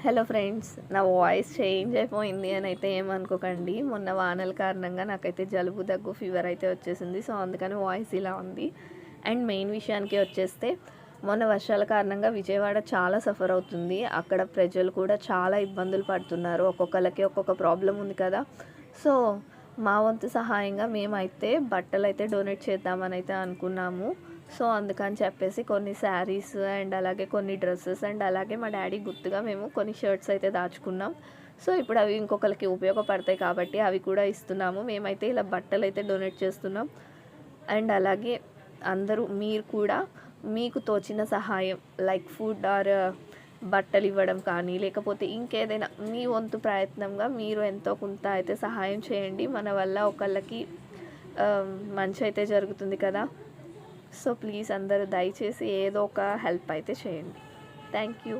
Hello friends, నా voice change అయిపోయింది అని అయితే ఏమనుకోకండి. మొన్న వానల కారణంగా నాకైతే జలుబు, దగ్గు, ఫీవర్ అయితే వచ్చేసింది. సో అందుకని వాయిస్ ఇలా ఉంది. అండ్ మెయిన్ విషయానికి వచ్చేస్తే, మొన్న వర్షాల కారణంగా విజయవాడ చాలా సఫర్ అవుతుంది. అక్కడ ప్రజలు కూడా చాలా ఇబ్బందులు పడుతున్నారు. ఒక్కొక్కరికి ఒక్కొక్క ప్రాబ్లం ఉంది కదా. సో మా వంతు సహాయంగా మేమైతే బట్టలు అయితే డొనేట్ చేద్దామని అయితే అనుకున్నాము. సో అందుకని చెప్పేసి కొన్ని శారీస్ అండ్ అలాగే కొన్ని డ్రెస్సెస్ అండ్ అలాగే మా డాడీ గుర్తుగా మేము కొన్ని షర్ట్స్ అయితే దాచుకున్నాం. సో ఇప్పుడు అవి ఇంకొకరికి ఉపయోగపడతాయి కాబట్టి అవి కూడా ఇస్తున్నాము. మేమైతే ఇలా బట్టలు అయితే డొనేట్ చేస్తున్నాం. అండ్ అలాగే అందరూ మీరు కూడా మీకు తోచిన సహాయం లైక్ ఫుడ్ ఆర్ బట్టలు ఇవ్వడం కానీ, లేకపోతే ఇంకేదైనా మీ వంతు ప్రయత్నంగా మీరు ఎంతో కొంత అయితే సహాయం చేయండి. మన వల్ల ఒకళ్ళకి మంచి అయితే జరుగుతుంది కదా. సో ప్లీజ్ అందరూ దయచేసి ఏదో ఒక హెల్ప్ అయితే చేయండి. Thank you.